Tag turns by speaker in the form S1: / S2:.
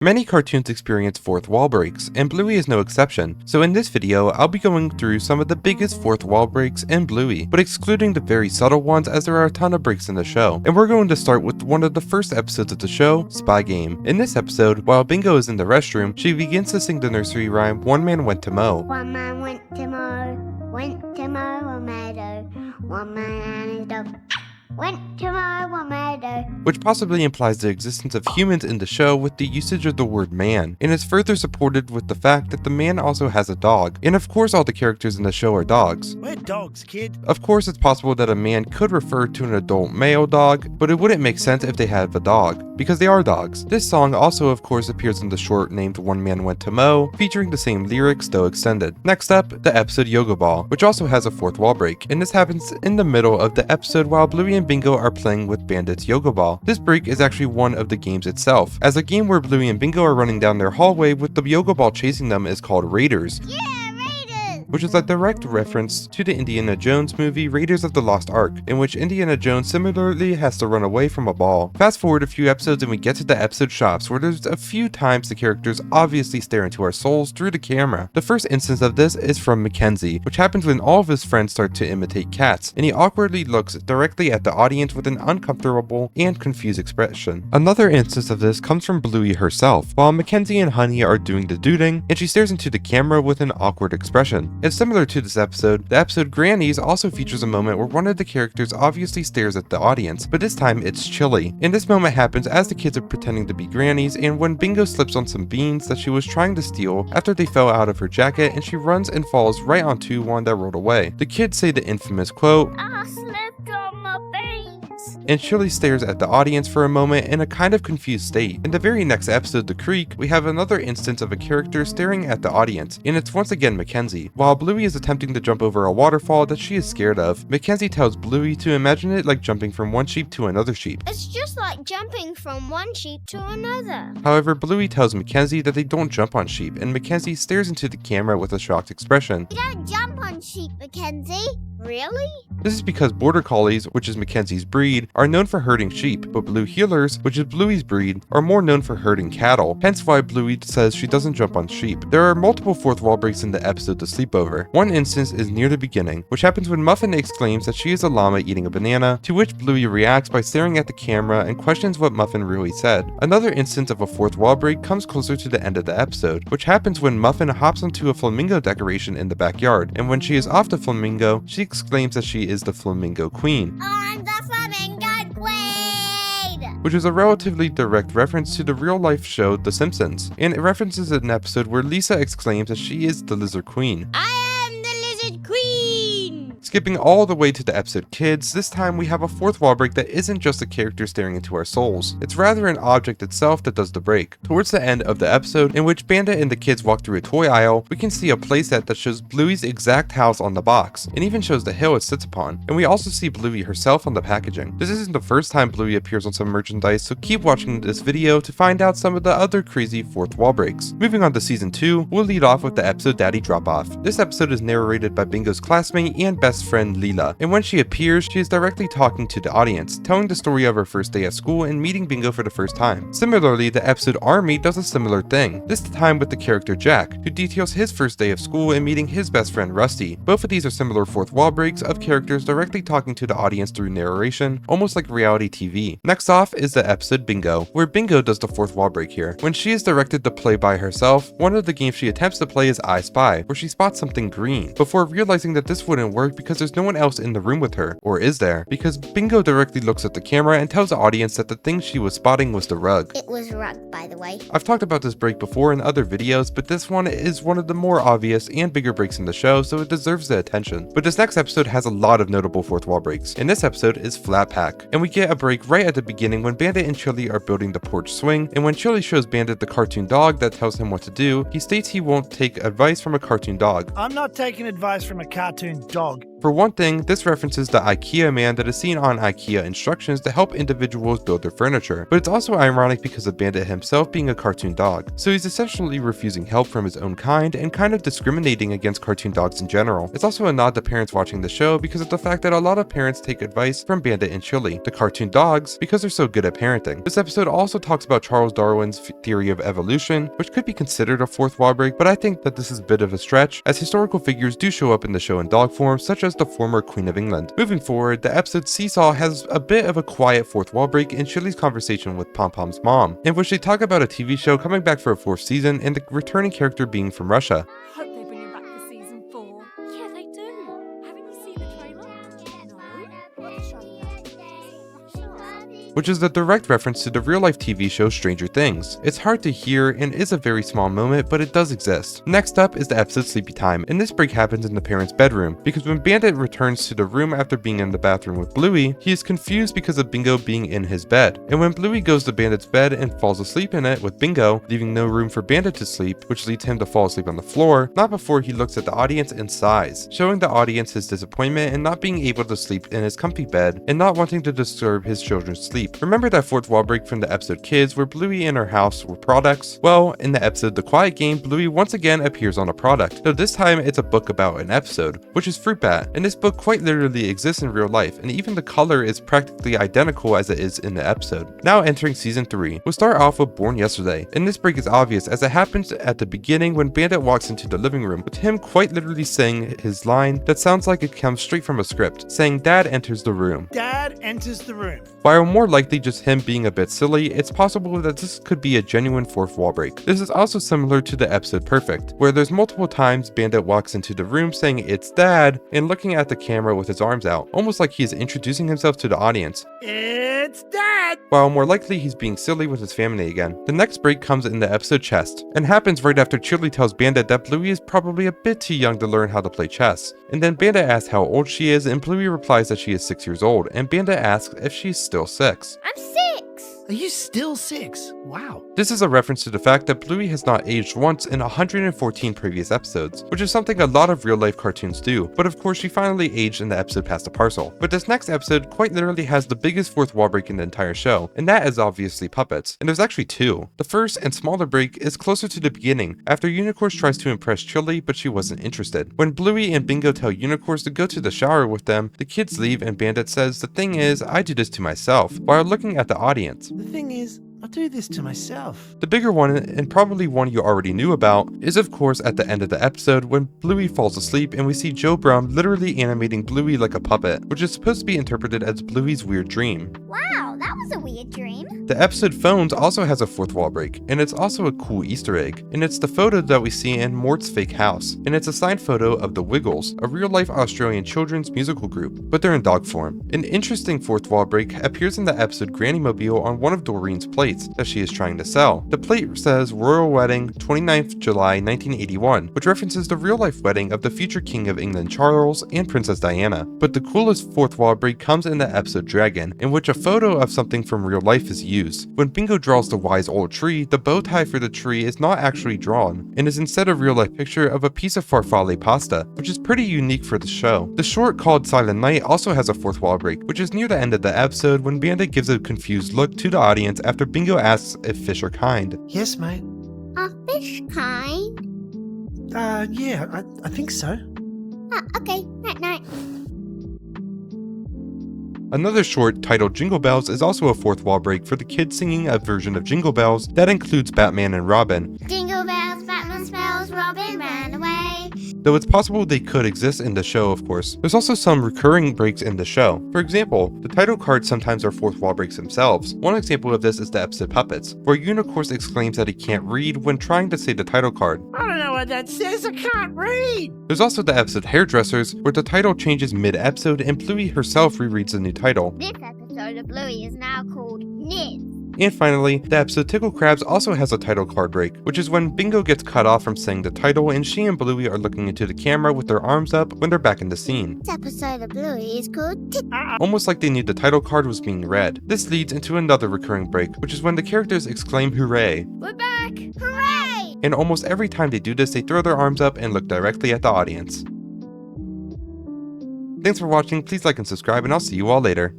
S1: Many cartoons experience fourth wall breaks, and Bluey is no exception, so in this video I'll be going through some of the biggest fourth wall breaks in Bluey, but excluding the very subtle ones as there are a ton of breaks in the show. And we're going to start with one of the first episodes of the show, Spy Game. In this episode, while Bingo is in the restroom, she begins to sing the nursery rhyme, One Man Went to Mow.
S2: One man went to mow a meadow. One man and his dog went to mow a meadow.
S1: Which possibly implies the existence of humans in the show with the usage of the word man, and is further supported with the fact that the man also has a dog. And of course all the characters in the show are dogs.
S3: We're dogs, kid.
S1: Of course it's possible that a man could refer to an adult male dog, but it wouldn't make sense if they have a dog, because they are dogs. This song also of course appears in the short named One Man Went to Mow, featuring the same lyrics though extended. Next up, the episode Yoga Ball, which also has a fourth wall break, and this happens in the middle of the episode while Bluey and Bingo are playing with Bandit's Yoga Ball. This break is actually one of the games itself, as a game where Bluey and Bingo are running down their hallway with the Yoga Ball chasing them is called Raiders. Which is a direct reference to the Indiana Jones movie Raiders of the Lost Ark, in which Indiana Jones similarly has to run away from a ball. Fast forward a few episodes and we get to the episode Shops, where there's a few times the characters obviously stare into our souls through the camera. The first instance of this is from Mackenzie, which happens when all of his friends start to imitate cats, and he awkwardly looks directly at the audience with an uncomfortable and confused expression. Another instance of this comes from Bluey herself, while Mackenzie and Honey are doing the duding, and she stares into the camera with an awkward expression. And similar to this episode, the episode Grannies also features a moment where one of the characters obviously stares at the audience, but this time it's Chilli. And this moment happens as the kids are pretending to be grannies, and when Bingo slips on some beans that she was trying to steal after they fell out of her jacket, and she runs and falls right onto one that rolled away. The kids say the infamous quote,
S2: I slipped on my beans.
S1: and Chilli stares at the audience for a moment in a kind of confused state. In the very next episode, The Creek, we have another instance of a character staring at the audience, and it's once again Mackenzie. While Bluey is attempting to jump over a waterfall that she is scared of, Mackenzie tells Bluey to imagine it like jumping from one sheep to another sheep.
S2: It's just like jumping from one sheep to another.
S1: However, Bluey tells Mackenzie that they don't jump on sheep, and Mackenzie stares into the camera with a shocked expression.
S2: You don't jump on sheep, Mackenzie. Really?
S1: This is because Border Collies, which is Mackenzie's breed, are known for herding sheep, but Blue Heelers, which is Bluey's breed, are more known for herding cattle, hence why Bluey says she doesn't jump on sheep. There are multiple fourth wall breaks in the episode The Sleepover. One instance is near the beginning, which happens when Muffin exclaims that she is a llama eating a banana, to which Bluey reacts by staring at the camera and questions what Muffin really said. Another instance of a fourth wall break comes closer to the end of the episode, which happens when Muffin hops onto a flamingo decoration in the backyard, and when she is off the flamingo, she exclaims that she is the Flamingo Queen.
S2: I'm the flamingo queen!
S1: Which is a relatively direct reference to the real-life show The Simpsons, and it references an episode where Lisa exclaims that she is the Lizard Queen.
S2: I am the lizard queen!
S1: Skipping all the way to the episode Kids, this time we have a fourth wall break that isn't just a character staring into our souls. It's rather an object itself that does the break. Towards the end of the episode, in which Bandit and the kids walk through a toy aisle, we can see a playset that shows Bluey's exact house on the box, and even shows the hill it sits upon. And we also see Bluey herself on the packaging. This isn't the first time Bluey appears on some merchandise, so keep watching this video to find out some of the other crazy fourth wall breaks. Moving on to season 2, we'll lead off with the episode Daddy Drop Off. This episode is narrated by Bingo's classmate and best friend Leela, and when she appears, she is directly talking to the audience, telling the story of her first day at school and meeting Bingo for the first time. Similarly, the episode Army does a similar thing, this time with the character Jack, who details his first day of school and meeting his best friend Rusty. Both of these are similar fourth wall breaks of characters directly talking to the audience through narration, almost like reality TV. Next off is the episode Bingo, where Bingo does the fourth wall break here. When she is directed to play by herself, one of the games she attempts to play is I Spy, where she spots something green, before realizing that this wouldn't work because there's no one else in the room with her, or is there? Because Bingo directly looks at the camera and tells the audience that the thing she was spotting was the rug.
S2: It was rug, by the way.
S1: I've talked about this break before in other videos, but this one is one of the more obvious and bigger breaks in the show, so it deserves the attention. But this next episode has a lot of notable fourth wall breaks. In this episode is Flat Pack, and we get a break right at the beginning when Bandit and Chilli are building the porch swing, and when Chilli shows Bandit the cartoon dog that tells him what to do, he states he won't take advice from a cartoon dog.
S3: I'm not taking advice from a cartoon dog.
S1: For one thing, this references the IKEA man that is seen on IKEA instructions to help individuals build their furniture, but it's also ironic because of Bandit himself being a cartoon dog, so he's essentially refusing help from his own kind and kind of discriminating against cartoon dogs in general. It's also a nod to parents watching the show because of the fact that a lot of parents take advice from Bandit and Chilli, the cartoon dogs, because they're so good at parenting. This episode also talks about Charles Darwin's theory of evolution, which could be considered a fourth wall break, but I think that this is a bit of a stretch, as historical figures do show up in the show in dog form, such as the former Queen of England. Moving forward, the episode Seesaw has a bit of a quiet fourth wall break in Chilli's conversation with Pom Pom's mom, in which they talk about a TV show coming back for a fourth season and the returning character being from Russia.
S3: Hope they bring him back for season 4. Yeah, they do. Haven't you seen the trailer?
S1: Which is a direct reference to the real-life TV show Stranger Things. It's hard to hear and is a very small moment, but it does exist. Next up is the episode Sleepytime, and this break happens in the parents' bedroom, because when Bandit returns to the room after being in the bathroom with Bluey, he is confused because of Bingo being in his bed. And when Bluey goes to Bandit's bed and falls asleep in it with Bingo, leaving no room for Bandit to sleep, which leads him to fall asleep on the floor, not before he looks at the audience and sighs, showing the audience his disappointment in not being able to sleep in his comfy bed and not wanting to disturb his children's sleep. Remember that fourth wall break from the episode Kids where Bluey and her house were products? Well, in the episode The Quiet Game, Bluey once again appears on a product, though this time it's a book about an episode, which is Fruit Bat, and this book quite literally exists in real life, and even the color is practically identical as it is in the episode. Now entering season 3, we'll start off with Born Yesterday, and this break is obvious as it happens at the beginning when Bandit walks into the living room, with him quite literally saying his line that sounds like it comes straight from a script, saying Dad enters the room.
S4: Dad enters the room.
S1: While more likely just him being a bit silly, it's possible that this could be a genuine fourth wall break. This is also similar to the episode Perfect, where there's multiple times Bandit walks into the room saying it's Dad and looking at the camera with his arms out, almost like he is introducing himself to the audience.
S4: It's Dad!
S1: While more likely he's being silly with his family again. The next break comes in the episode Chess, and happens right after Chilli tells Bandit that Bluey is probably a bit too young to learn how to play chess. And then Bandit asks how old she is, and Bluey replies that she is 6 years old, and Bandit asks if she's still 6.
S2: I'm 6.
S4: Are you still 6? Wow.
S1: This is a reference to the fact that Bluey has not aged once in 114 previous episodes, which is something a lot of real-life cartoons do, but of course she finally aged in the episode Past the Parcel. But this next episode quite literally has the biggest fourth wall break in the entire show, and that is obviously puppets, and there's actually 2. The first and smaller break is closer to the beginning, after Unicorse tries to impress Chilli, but she wasn't interested. When Bluey and Bingo tell Unicorse to go to the shower with them, the kids leave and Bandit says, "The thing is, I do this to myself," while looking at the audience.
S4: The thing is, I do this to myself.
S1: The bigger one, and probably one you already knew about, is of course at the end of the episode when Bluey falls asleep and we see Joe Brum literally animating Bluey like a puppet, which is supposed to be interpreted as Bluey's weird dream.
S2: Wow, that was a weird dream.
S1: The episode Phones also has a fourth wall break, and it's also a cool Easter egg, and it's the photo that we see in Mort's fake house, and it's a signed photo of the Wiggles, a real-life Australian children's musical group, but they're in dog form. An interesting fourth wall break appears in the episode Granny Mobile on one of Doreen's plates that she is trying to sell. The plate says Royal Wedding 29th July 1981, which references the real-life wedding of the future King of England Charles and Princess Diana. But the coolest fourth wall break comes in the episode Dragon, in which a photo of something from real life is used. When Bingo draws the wise old tree, the bow tie for the tree is not actually drawn, and is instead a real-life picture of a piece of farfalle pasta, which is pretty unique for the show. The short called Silent Night also has a fourth wall break, which is near the end of the episode when Bandit gives a confused look to the audience after Bingo asks if fish are kind.
S4: Yes, mate.
S2: Are fish kind?
S4: Yeah, I think so.
S2: Oh, okay. Night-night.
S1: Another short, titled Jingle Bells, is also a fourth wall break for the kids singing a version of Jingle Bells that includes Batman and Robin.
S2: Jingle bells, Batman smells, Robin ran away.
S1: Though it's possible they could exist in the show, of course. There's also some recurring breaks in the show. For example, the title cards sometimes are fourth wall breaks themselves. One example of this is the episode Puppets, where Unicorse exclaims that he can't read when trying to say the title card.
S4: I don't know what that says. I can't read.
S1: There's also the episode Hairdressers, where the title changes mid-episode and Bluey herself rereads the new title.
S2: This episode of Bluey is now called Niz.
S1: And finally, the episode Tickle Crabs also has a title card break, which is when Bingo gets cut off from saying the title and she and Bluey are looking into the camera with their arms up when they're back in the scene.
S2: This episode of Bluey is called
S1: Almost like they knew the title card was being read. This leads into another recurring break, which is when the characters exclaim hooray.
S2: We're back! Hooray!
S1: And almost every time they do this, they throw their arms up and look directly at the audience. Thanks for watching, please like and subscribe, and I'll see you all later.